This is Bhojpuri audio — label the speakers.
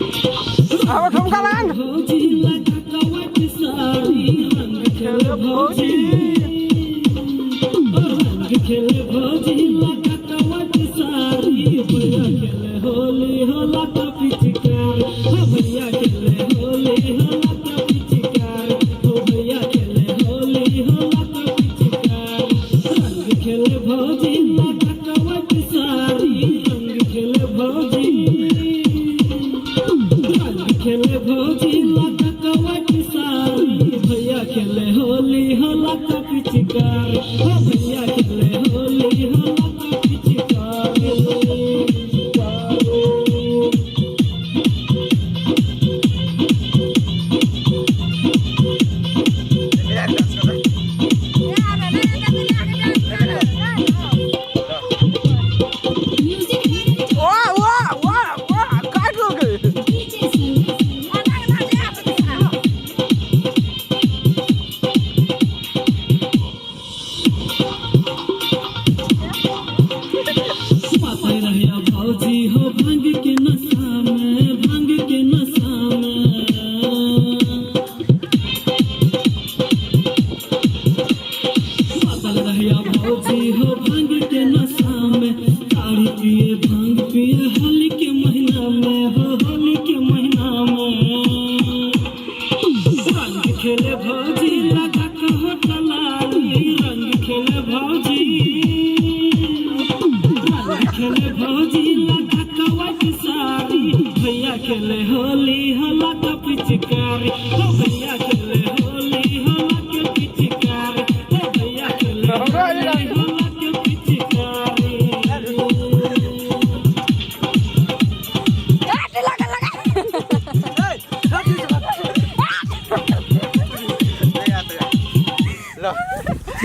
Speaker 1: अब ठुमका लगान खेले भौजी खेले भौजी लगा कवट सारी भैया खेले होली होला का पिचकार भैया खेले होली होला का पिचकार भैया खेले होली होला का पिचकार रंग खेले भौजी लगा कवट सारी रंग खेले भौजी खेले भौजी लगा कवट सारी भैया खेले होली होला का पिचकार भैया खेले होली होला का पिचकार भौजी हो भांग के नशा में भांग के नशा में पागल रहिया भौजी हो भांग के नशा में ताड़ी पिए भांग पिए होली के महीना में हो होली के महीना में रंग खेले भौजी लगा कहो कलाली रंग खेले भौजी खेले भौजी लगा कवट सारी भैया खेले होली होला का पिचकारी भैया